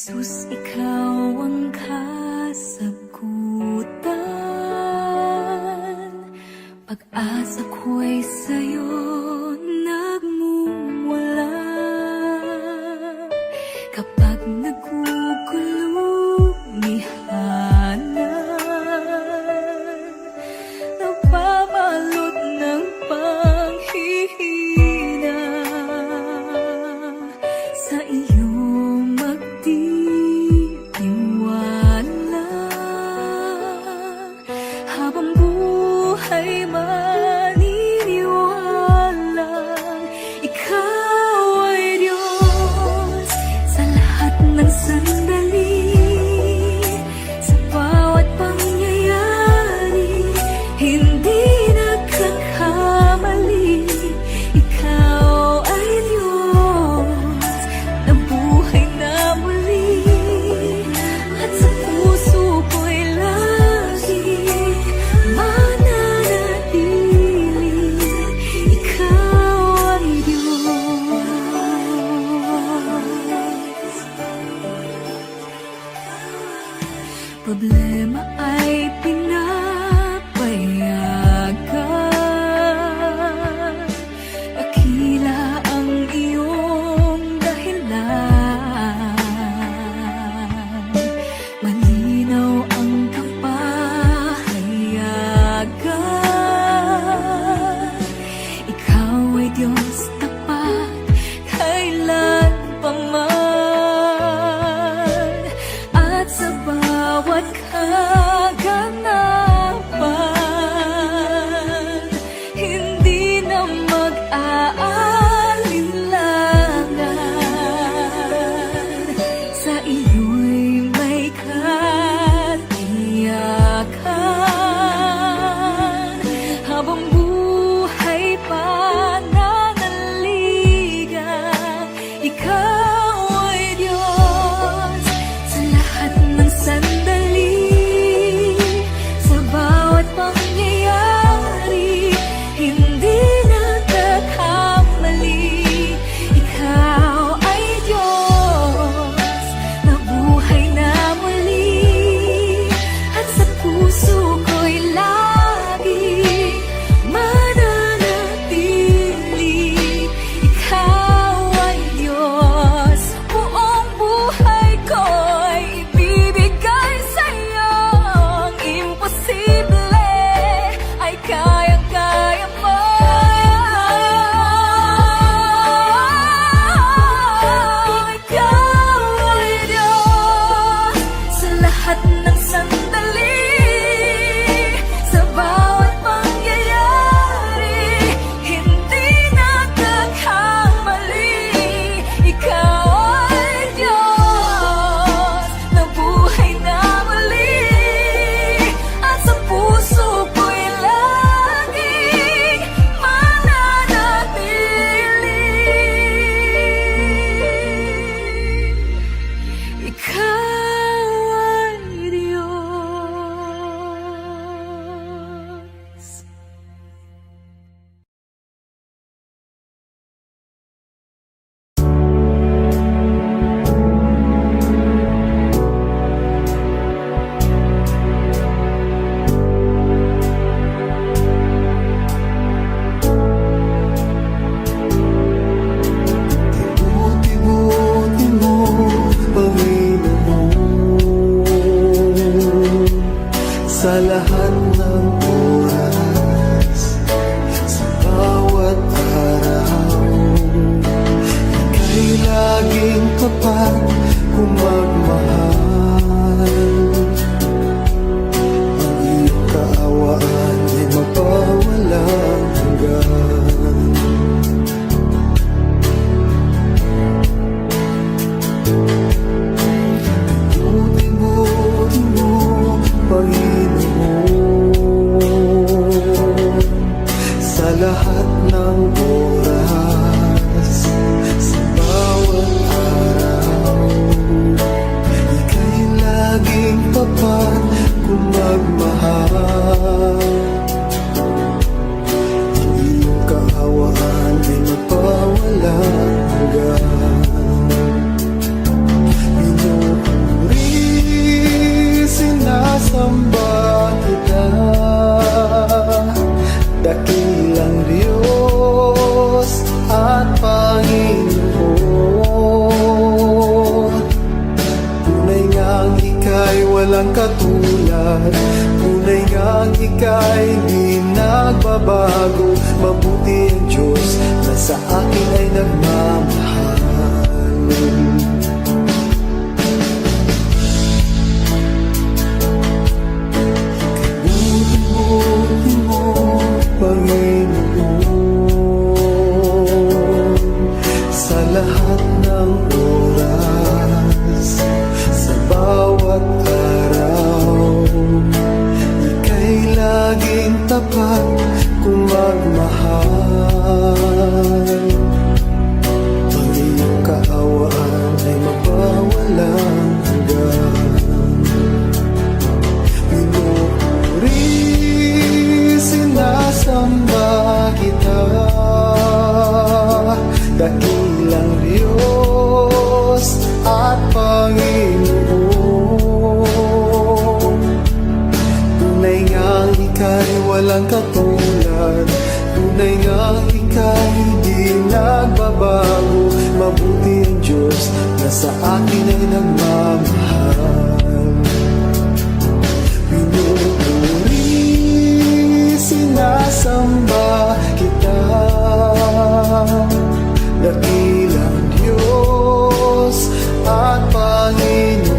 Jesus, ikaw ang kasagutan. Pag-asa ko'y sa'yo nagmumula. Kapag nagugulong mihana, napabalot ng panghihina, sa iyo magtitiwala. Habang buhay maniniwala, ikaw ay Diyos sa lahat ng sandali, sa bawat pangyayari, hindi nagkakamali. Ikaw ay Diyos na buhay na muli, at sa puso ko'y lagi mananatili. Ikaw ay Diyos. Problema ay pinapayagan, dakila ang iyong dahilan. Malinaw ang kapahayagan, ikaw ay Diyos tapat kailanpaman. At sa bawat kaganapan, hindi na mag-aalinlangan, sa iyo'y may katiyakan. Habang buhay pananaligan, ikaw ay Diyos sa lahat ng sandali, sa bawat pangyayari, hindi nagkakamali. Ikaw ay Diyos na buhay na muli, at sa puso ko'y lagi mananatili. Ikaw ay Diyos, buong buhay ko'y ibibigay sa'yo. Ang imposible ay kayang-kaya mo. Ikaw ay Diyos sa lahat ng sandali, sa bawat pangyayari, hindi nagkakamali. Ikaw ay Diyos na buhay na muli, at sa puso ko'y laging mananatili. Ikaw ay Diyos. Buti-buti mo, Panginoon, sa lahat ng oras, sa bawat araw. Ika'y laging tapat kung magmahal. Ang iyong kaawaan ay magpawalang hanggan. Buti-buti mo, Panginoon, sa lahat ng oras, sa bawat araw. Ika'y laging tapat kung magmahal. Ang iyong kaawaan ay magpawalang hanggan. ngang ika'y di nagbabago. Mabuti ang Diyos na sa akin ay nagmamahal. Buti-buti mo, Panginoon, sa lahat ng oras, sa bawat araw. Ika'y laging tapat kung magmahal. Ang iyong kaawaan ay mabawalang hanggan. Pinupuri, sinasamba kita, dakilang Diyos at Panginoon. Tunay ngang ika'y walang katulad, tunay ngang ika'y di nagbabago. Mabuti ang Diyos na sa akin ay nagmamahal. Pinupuri, sinasamba kita, dakilang Diyos at Panginoon.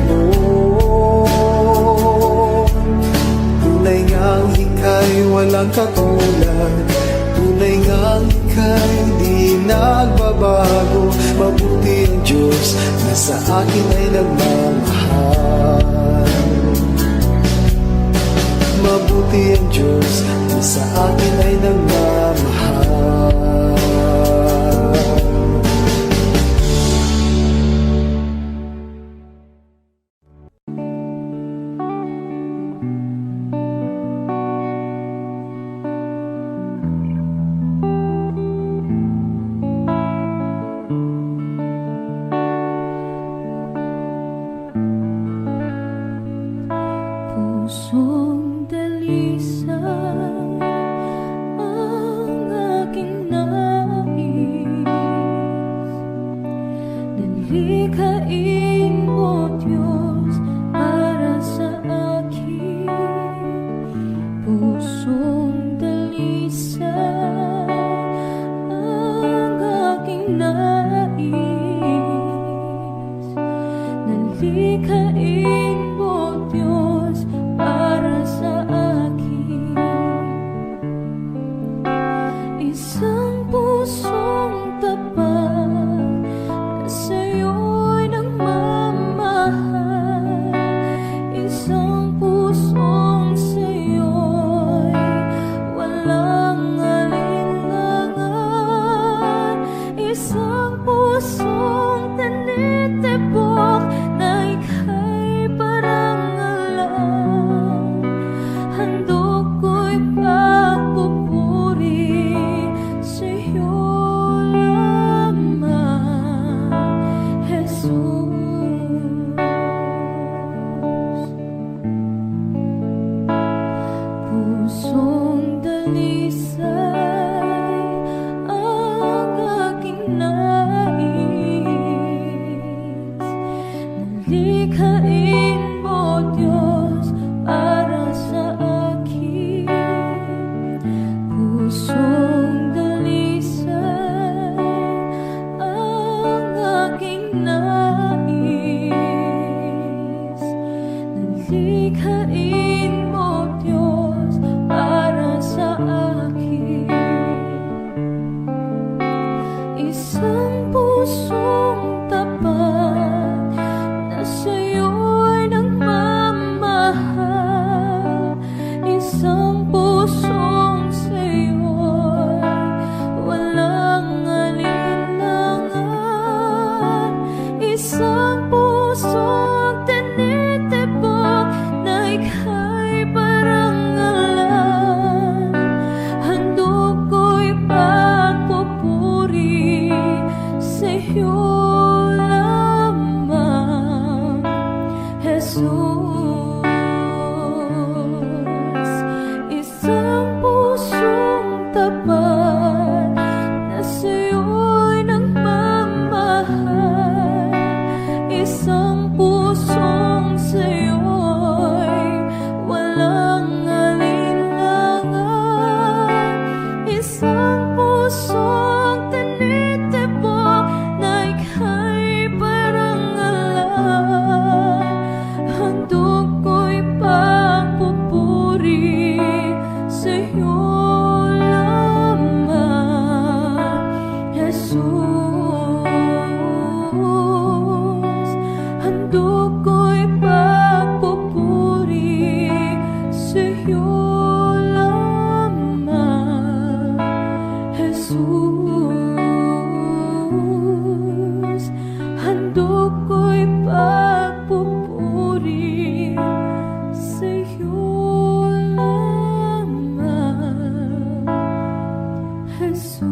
Tunay ngang ika'y walang katulad, tunay ngang ika'y di nagbabago. Mabuti ang Diyos na sa akin ay nagmamahal. Mabuti ang Diyos na sa akin ay nagmamahal. Pusong dalisay ang aking nais, nalikhain mo Diyos para sa akin. Pusong dalisay ang aking nais, nalikhain mo Diyos para sa akin. Isang pusong tapat na sa'yo'y nagmamahal. Isang pusong sa'yo'y walang alinlangan. Isang pusong tinitibok na ika'y parang alam. Handog ko'y pagpupuri sa'yo lamang, Jesus. Pusong dalisay ang aking nais, nalikhain mo Diyos para sa akin. Pusong dalisay ang aking nais, nalikhain mo Diyos para papuri sa'yo lamang, Jesus. Handog ko'y papupuri sa'yo lamang, Jesus. Handog ko'y pagpupuri sa'yo lamang, Jesus.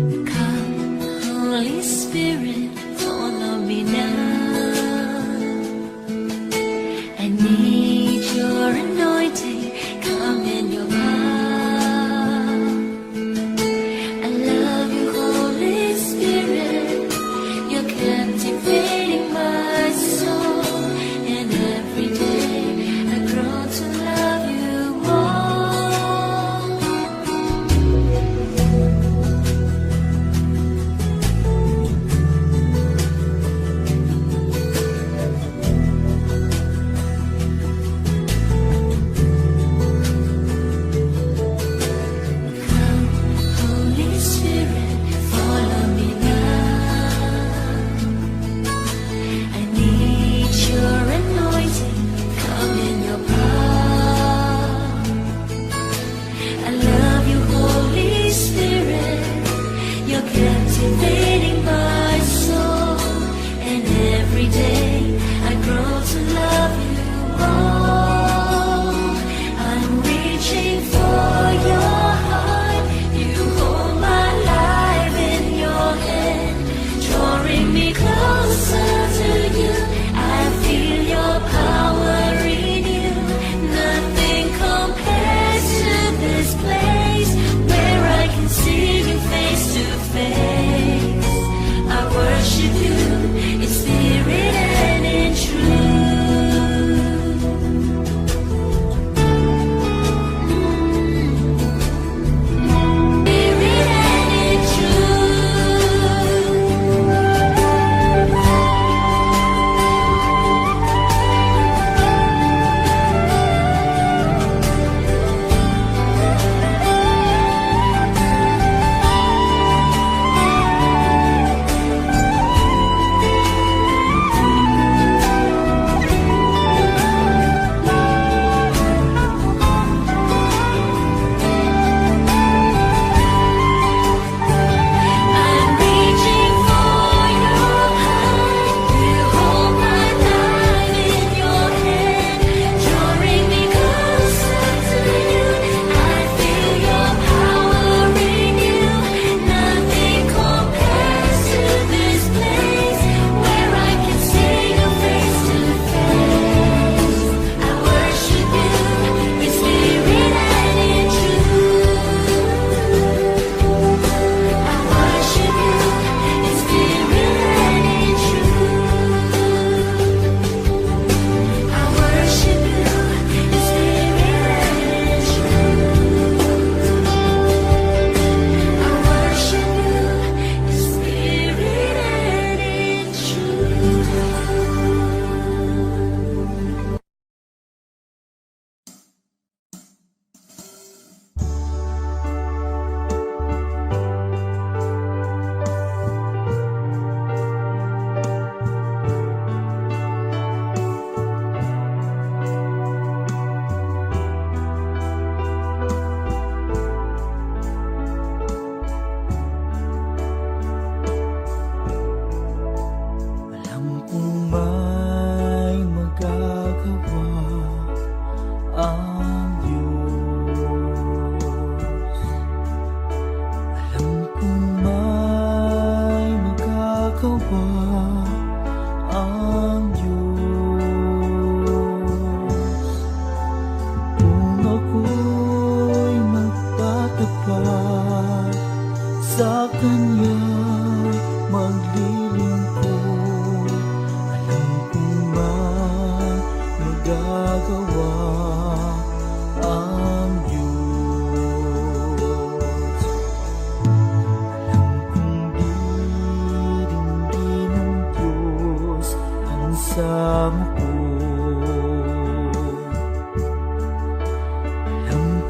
Come, Holy Spirit, follow me now. I need your anointing, come in your power. I love you, Holy Spirit, you're captivating my soul. And every day I grow to love you more. Come, Holy Spirit, follow me now. I need your anointing, come in your power. I love you, Holy Spirit, you're captivating my soul. And every day I grow to love you more. I'm reaching for your heart, you hold my life in your hand, drawing me closer to you. I feel your power in you. Nothing compares to this place where I can see you face to face.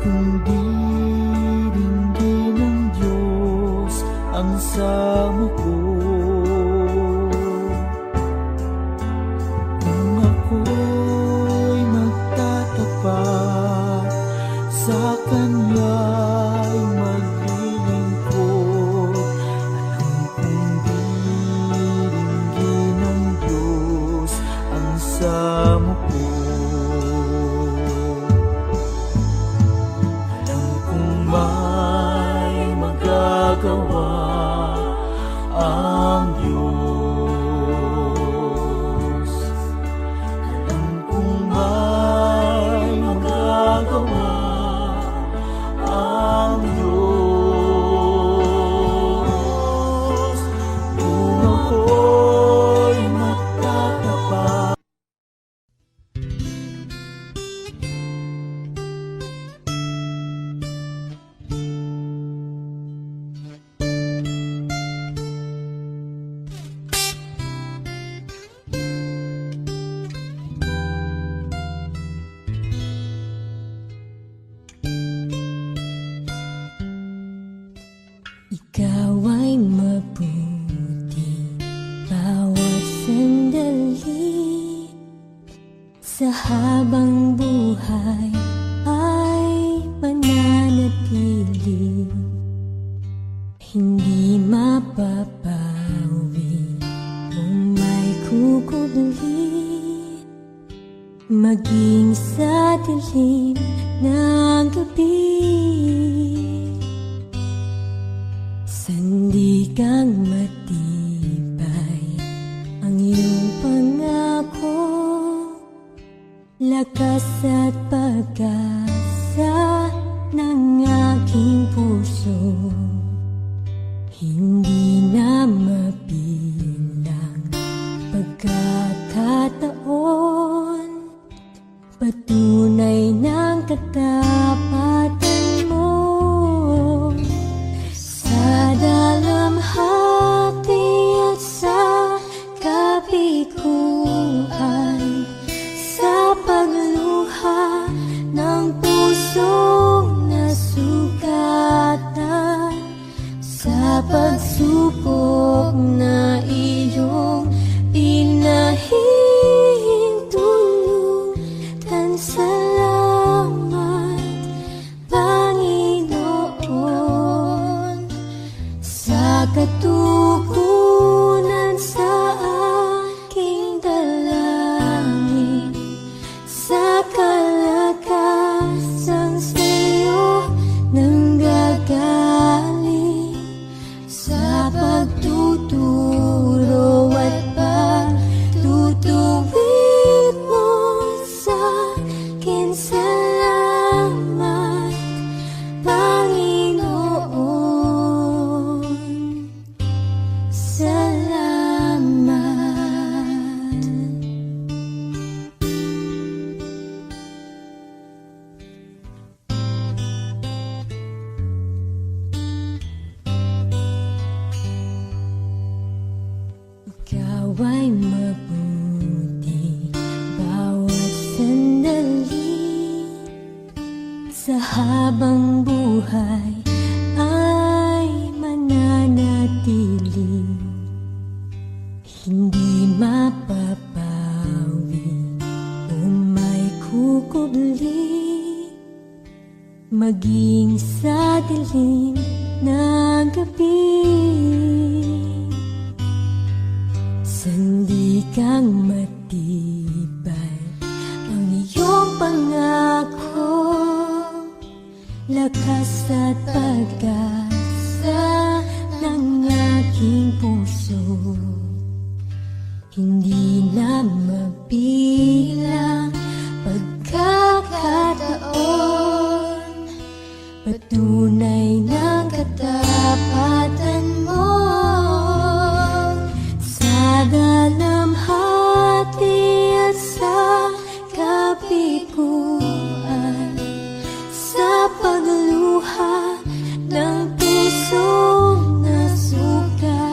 kung diringgin ng Diyos ang sama ko. Kung ako'y magtatapat sa Kanya'y maglilingkod, alam kong diringgin ng Diyos ang sama ko. Alam kong may magagawa ang Diyos. Alam kong may magagawa ang Diyos. Kung ako'y magtatapat. Ikaw ay mabuti bawat sandali, sa habang buhay ay mananatili, hindi mapapawi kung may kukubli, maging sa dilim ng gabi. Sandigang matibay ang iyong pangako, lakas at pag-asa ng aking puso, hindi na mabilang pagkakataon, patunay ng katapatan mo. Sa dalamhati at sa kabiguan, sa pagluha ng pusong nasugatan, sa pagsubok na iyong pinahihintulutan. Salamat, Panginoon, sa katugunan sa aking dalangin, sa kalakasang sa'yo nanggagaling, sa pagtuturo at pagtutuwid mo sa akin. Salamat, Panginoon, salamat. Ikaw ay mabuti bawat sandali, sa habang buhay ay mananatili, hindi mapapawi kung may kukubli, maging sa dilim ng gabi. Sandigang matibay ang iyong pangako, lakas at pag-asa ng aking puso, hindi na mabilang pagkakataon, patunay ng katapatan mo. Sa dalamhati at sa kabiguan, sa pagluha ng pusong nasugatan,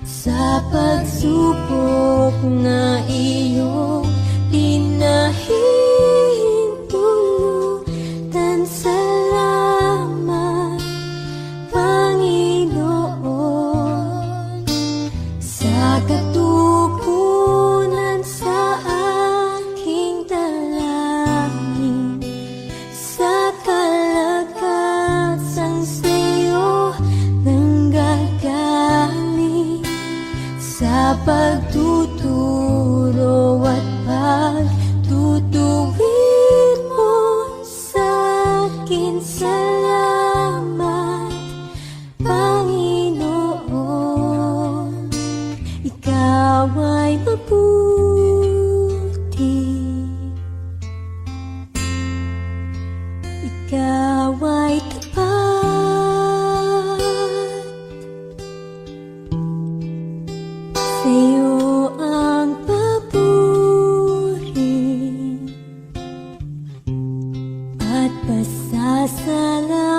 sa pagsubok na iyong pinahintulutan. pagtuturo at pagtutuwid mo sa akin. Salamat, Panginoon. Ikaw ay mabuti, ikaw ay tapat. Sa'yo ang papuri at pasasalamat.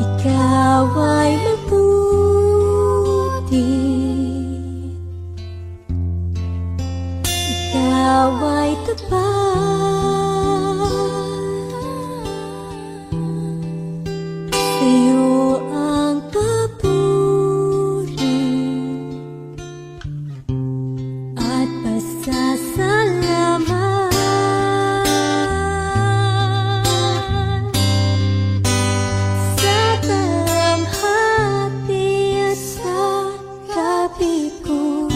Ikaw ay mabuti, ikaw ay tapat. Sa'yo ang papuri at pasasalamat. Sa tamhati at sa kapikuhan,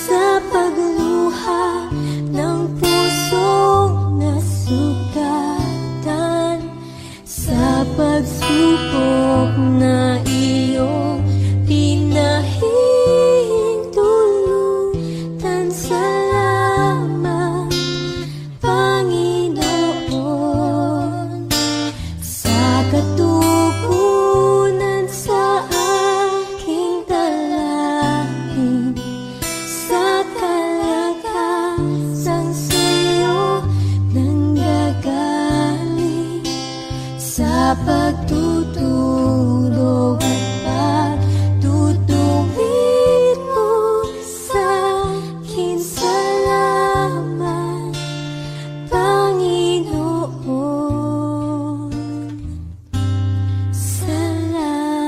sa pagluha ng pusong nasugatan, sa pagsubok na iyong pinahintulutan. Salamat, Panginoon, sa katugunan sa aking dalangin, sa kalakasan sa'yo nanggagaling, sa pagtuturo at pagtutuwid mo sa akin. Salamat, Panginoon. Salamat.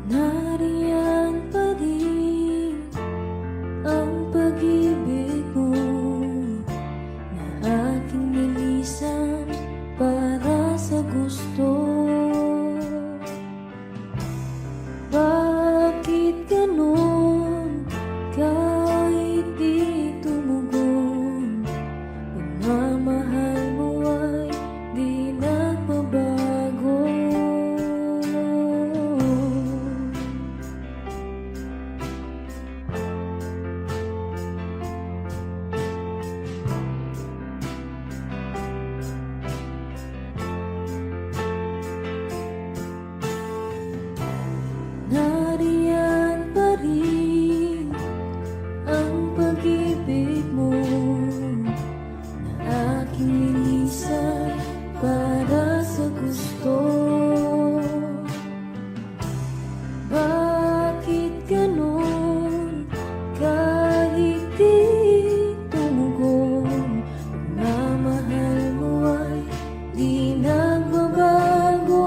Nariyan pa rin ang pag-ibig mo na aking nilisan para sa gusto. Bakit ganon kahit di tumugon? Pagmamahal mo ay di nagbabago. Nariyan pa rin ang pag-ibig mo na aking nilisan para sa gusto. Bakit ganon kahit di tumugon? Pagmamahal mo ay di nagbabago.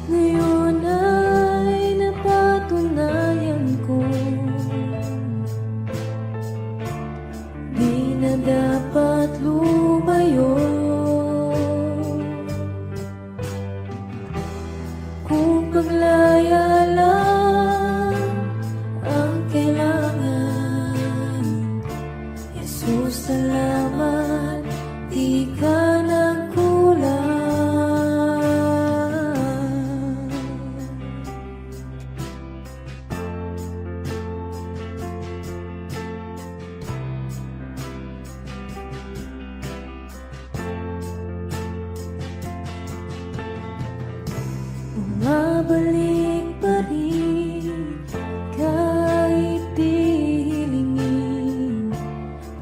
Ngayon ay napatunayan ko, di na dapat lumayo. Kung paglaya lang ang kailangan, Jesus, salamat, di ka nagkulang. Bumabalik pa rin kahit di hilingin.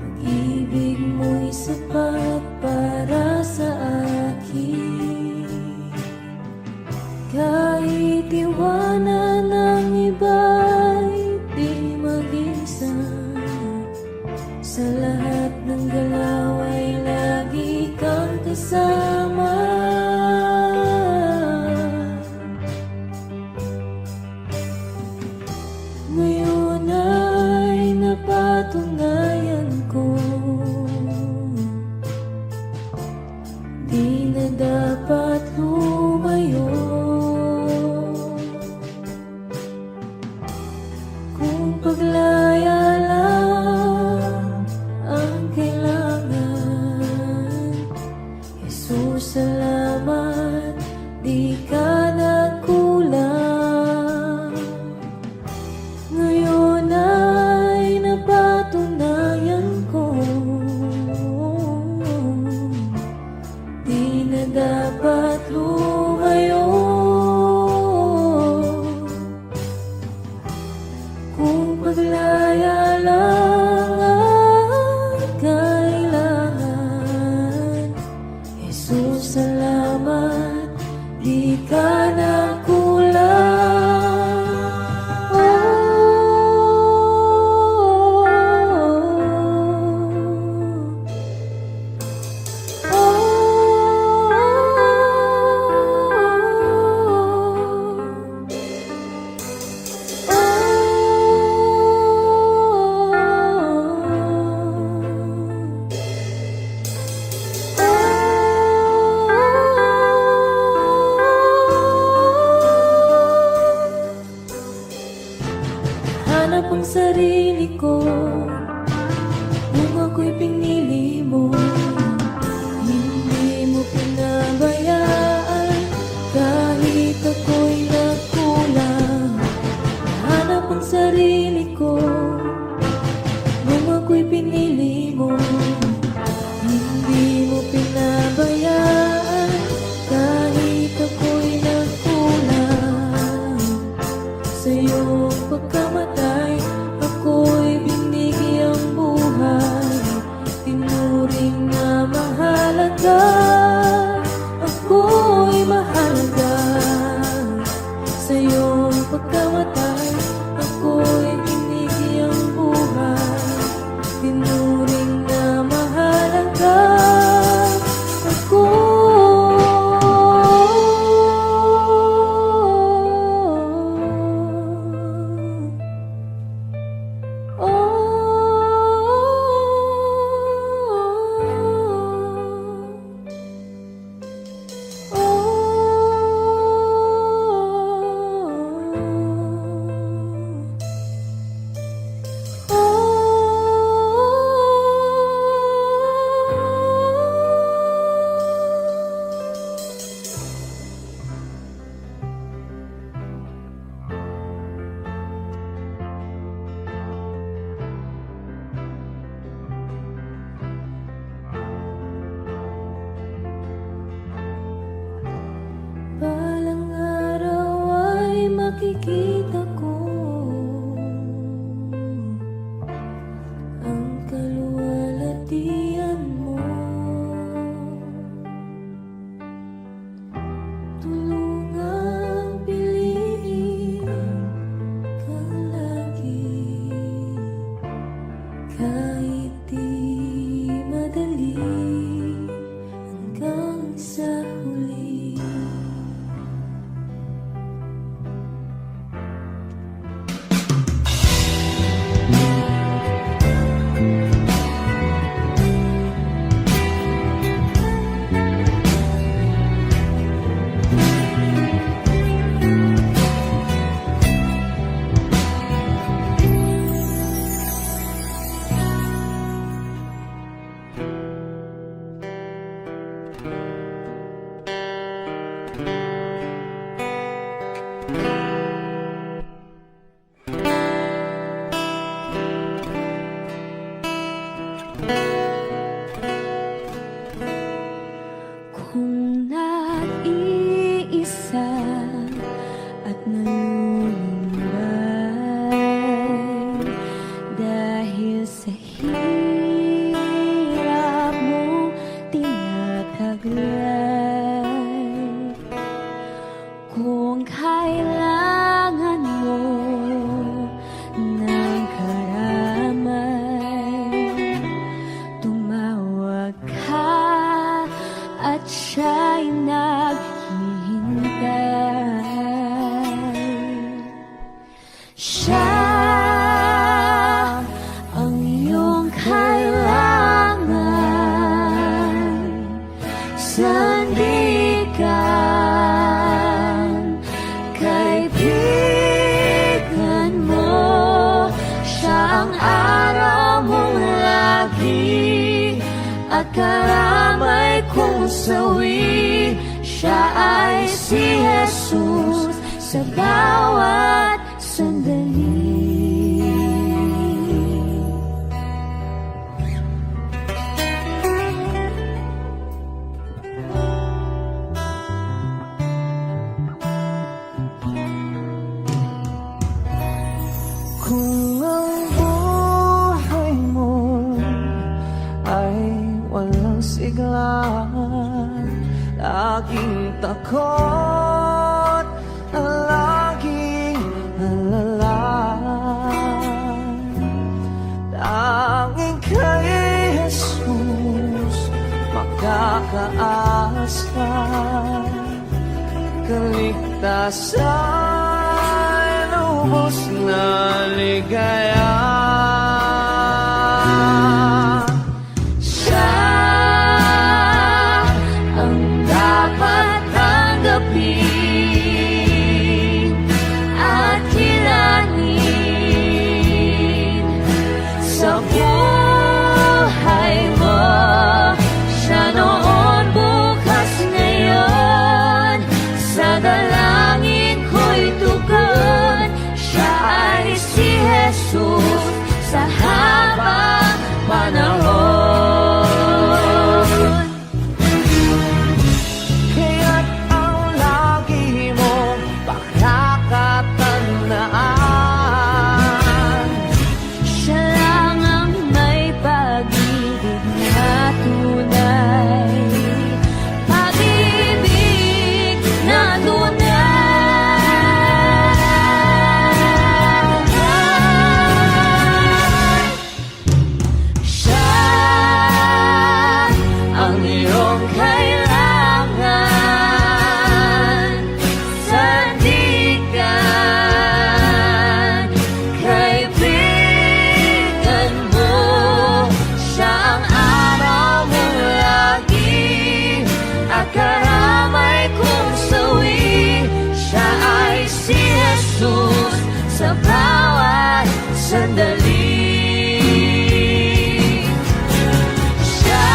Pag-ibig mo'y sapat para sa akin. Kahit iwanan ng iba'y di mag-isa, sa lahat sarili ko kung ako'y pinili mo. Hindi mo pinabayaan kahit ako'y nagkulang. Hanap ang sarili ko kung ako'y pinili mo. Hindi mo pinabayaan kahit ako'y nagkulang. Sa iyong pagkamatay, ako'y binigyang buhay. Tinuring na mahalaga, ako'y mahalaga. Sa iyong pagkamatay, ako'y binigyang buhay. Tinuring na mahalaga, balang araw ay makikita ko ang kaluwalhatian mo. Tulungang piliin ka lagi, kahit di madali, hanggang sa huli. Kung nag-iisa at nalulumbay dahil sa hirap mo tinataglay, kung kailangan mo ng karamay, tumawag ka at siya'y naghihintay. Siya ang iyong kailangan, sandigan, kaibigan mo. Siya ang araw mong lagi at karamay kong sawi. Siya ay si Jesus sa bawat sandali. Kung ang buhay mo ay walang sigla, laging takot at laging alala, tanging kay Jesus makakaasa. Kaligtasan, lubos na ligaya. Siya ang dapat tanggapin at kilalanin. si Jesus sa bawat sandali. Siya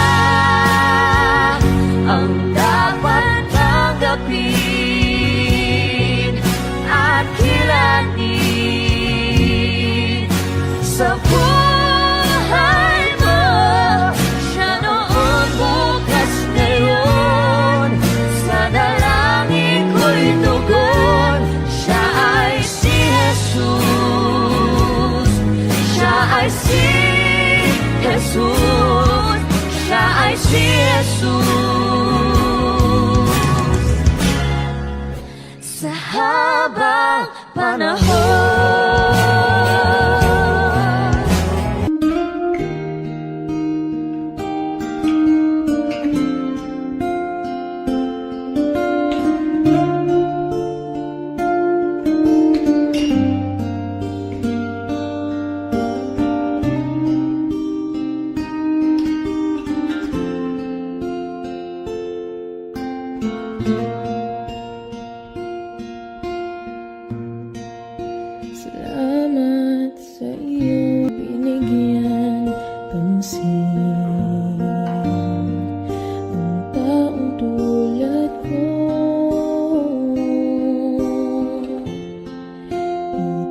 ang dapat tanggapin at kilanin sa buhay mo. Siya noon, bukas, ngayon, sa dalangin ko'y tugon. Siya ay si Jesus. Siya ay si Jesus. Siya ay si Jesus. Sa habang panahon. Salamat sa iyong binigyan pansin. Ang taong tulad ko di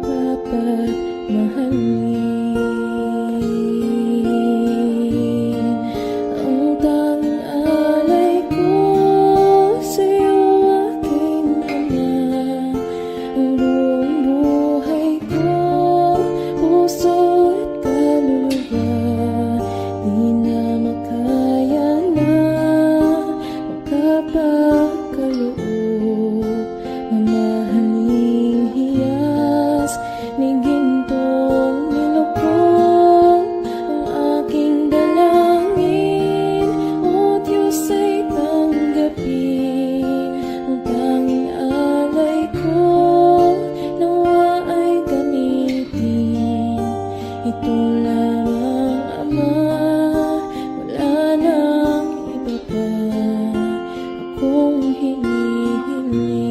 dapat mahalin. Ang tanging alay ko sa iyo, aking Ama. Ang buong buhay ko, puso at kaluluwa, di na makaya na makapagkaloob. Mamahaling hiyas ni gintong nilukod ang aking dalangin. O Diyos ay tanggapin ang tanging alay ko. Nawa ay gamitin ito lamang, Ama. Wala nang iba pa akong hinihiling.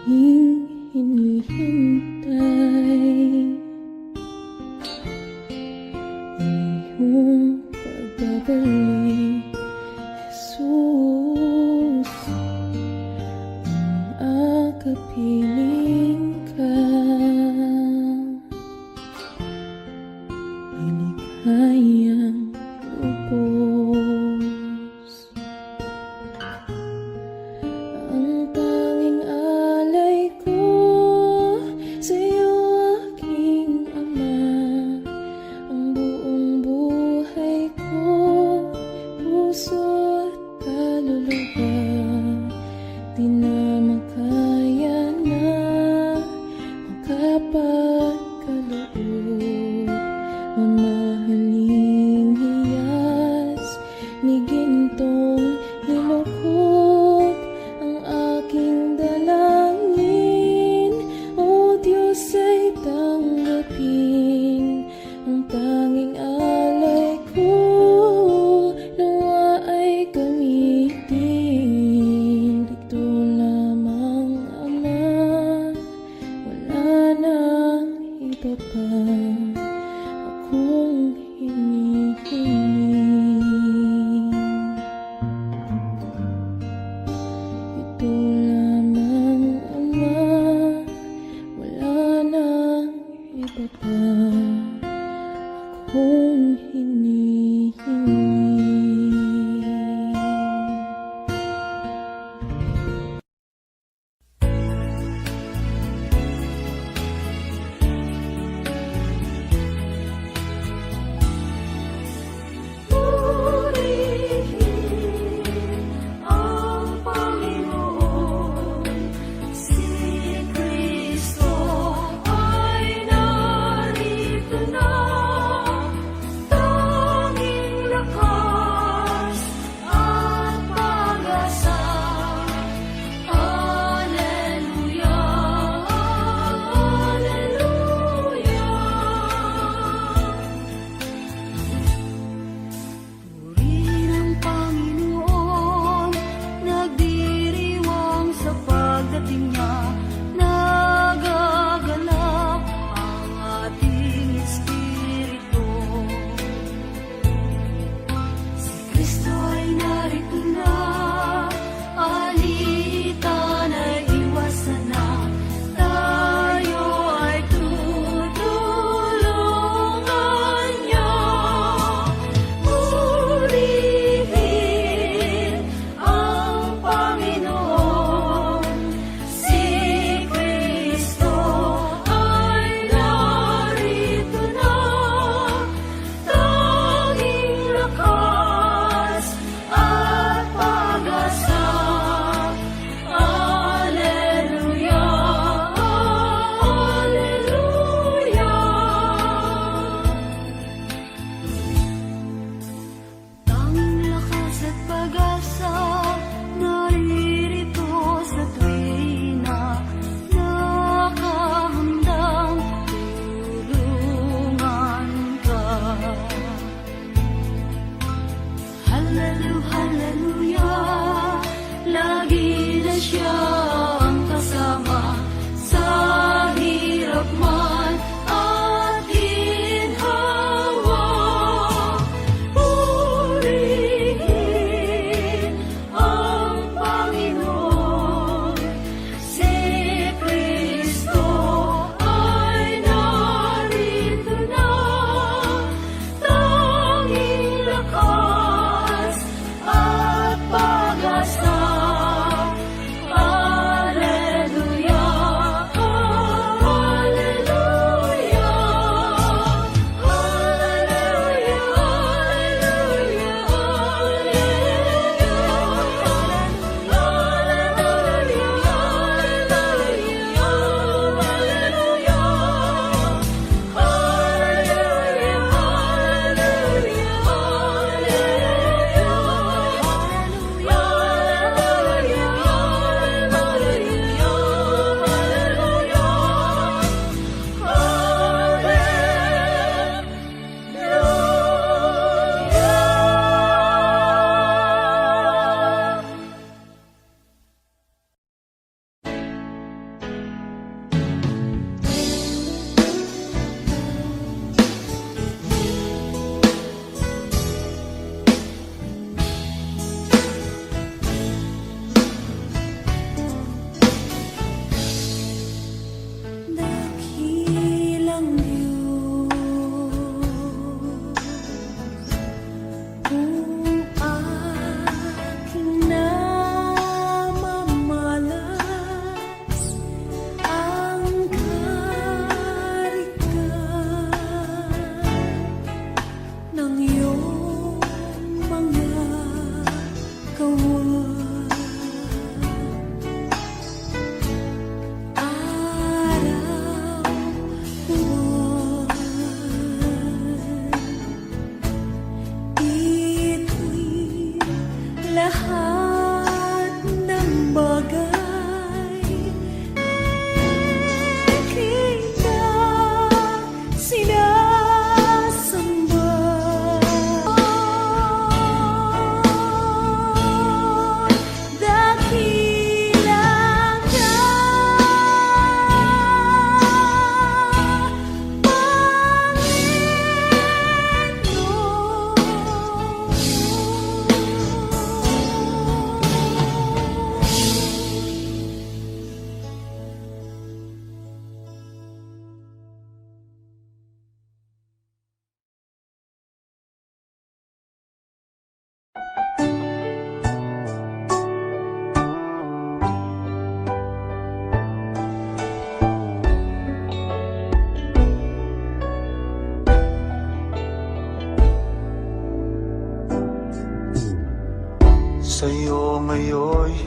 Aking hinihintay ang iyong pagbabalik, Jesus. Ang akapiling ka ay likhayang lubos. Ang tanging alay ko sa iyo, aking Ama. Ang buong buhay ko, puso at kaluluwa, di na makaya na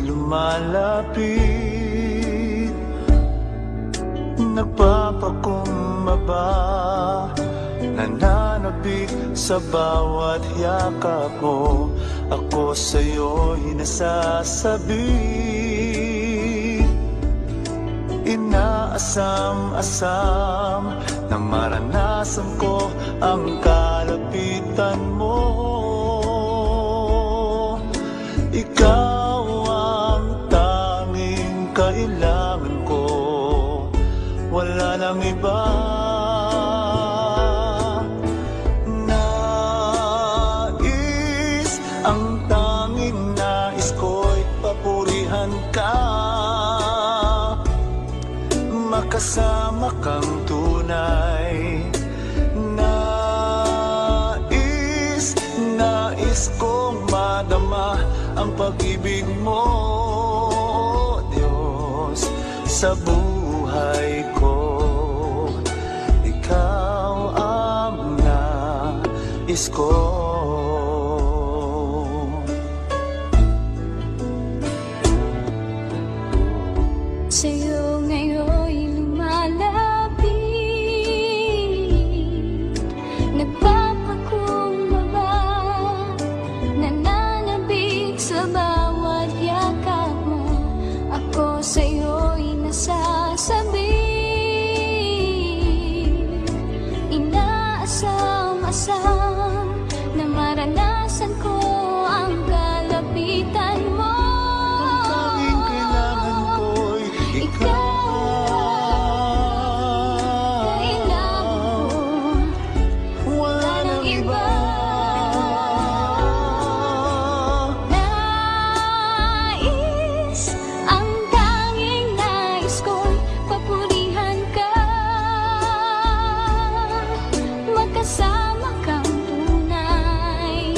lumalapit, nagpapakumbaba, nananabik sa bawat yakap mo. Ako sa'yo'y nasasabi, inaasam-asam na maranasan ko ang kalapitan mo. Ikaw ang tanging kailangan ko, wala nang iba. Nais, ang tanging nais ko'y papurihan ka, makasama kang tunay. Nais kong madama ang pag-ibig mo, Diyos, sa buhay ko. Ikaw ang nais ko. Sa'yo ngayon'y lumalapit, nagpapakumbaba, nananabik sa bawat yakap mo. Ako sa'yo'y nasasabi, inaasam-asam na maranasan ko ang kalapitan mo. Tanging kailangan ko'y wala nang iba. Nais, ang tanging nais ko'y papurihan ka, magkasama kang tunay.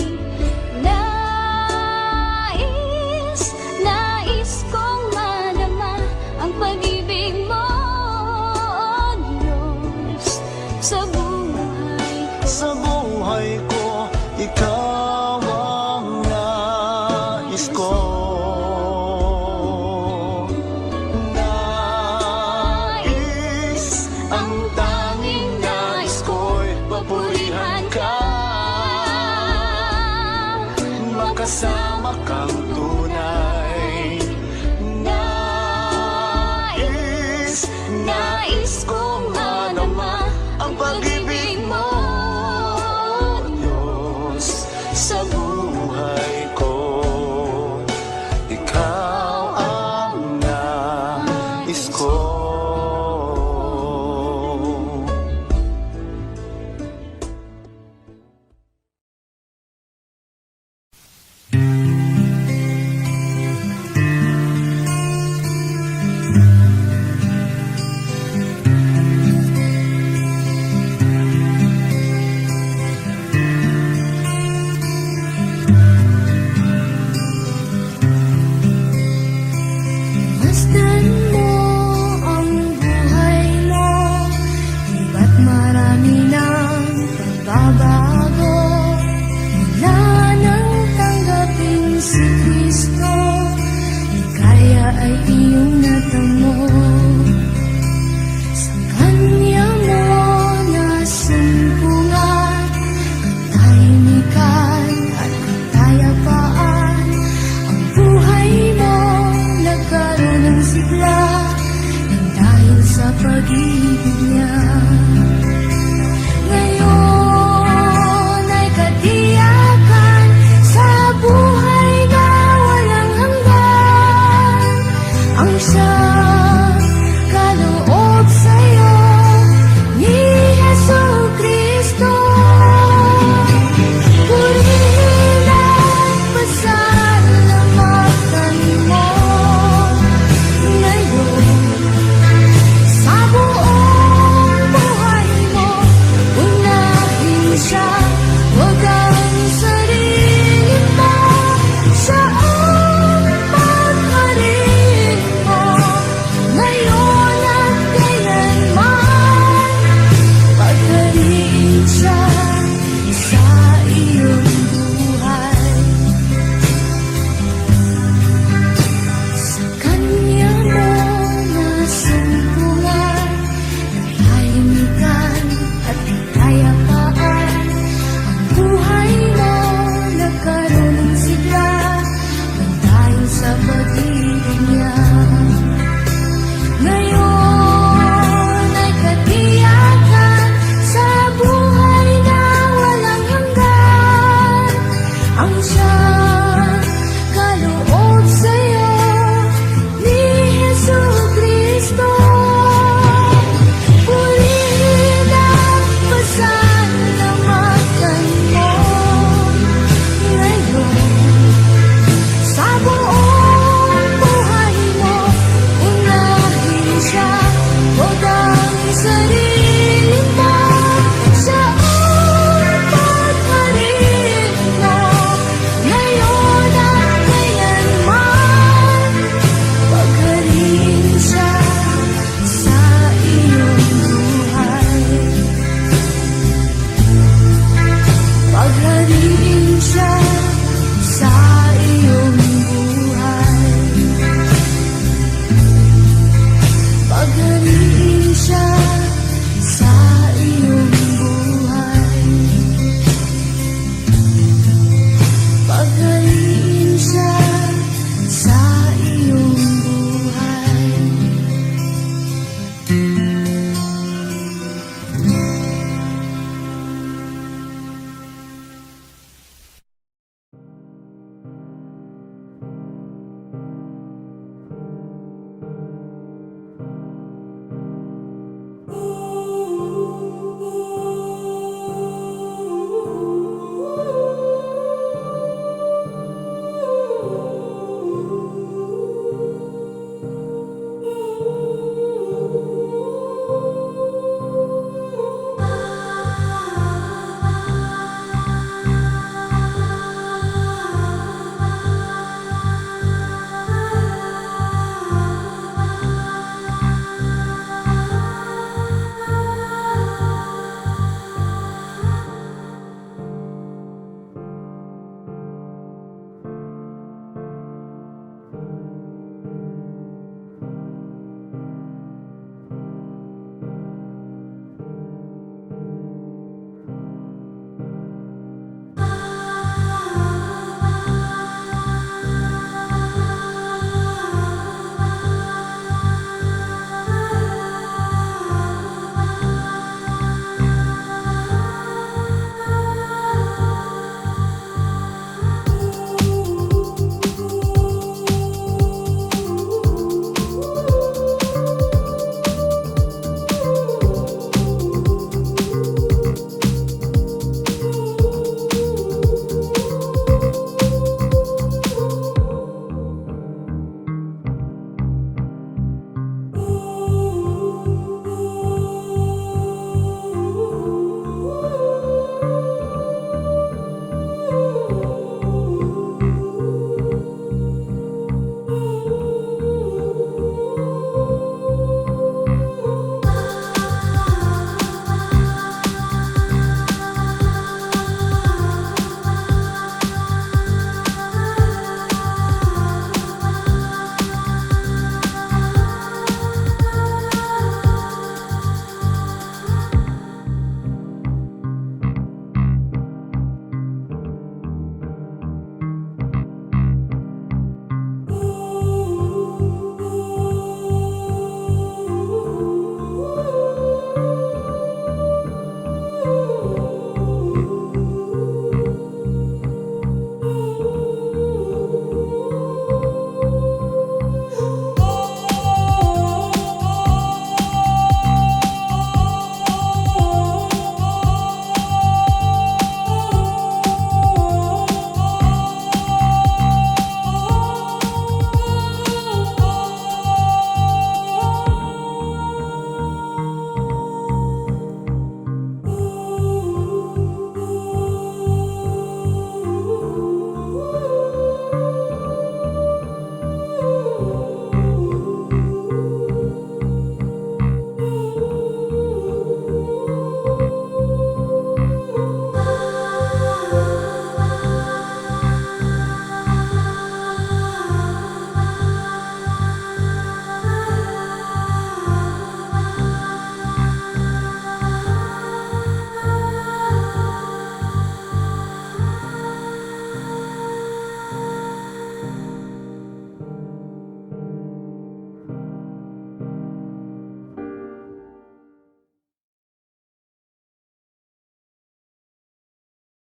Nais kong madama ang pag-ibig mo, Diyos, sa buhay ko. Sa buhay ko, ikaw ang nais ko. Nais, ang tanging nais ko'y papurihan ka, makasama kang tunay. Nais kong madama ang pag-ibig mo, Diyos, sa buhay ko. Ikaw ang nais ko. Masdan mo ang buhay mo, iba't marami ng pagbabago. Wala nang tanggapin si Kristo, di kaya ay iyong natamo. Sa Kanya mo nasumpungan, katahimikan at katayapaan. Ang buhay mo nagkaroon ng sigla nang dahil sa pag-ibig niya. Ngayon ay katiyakan sa buhay na walang hanggan. Ang siyang kaloob sa'yo ni Jesucristo. Purihin at pasalamatan mo ngayon sa buong buhay Huwag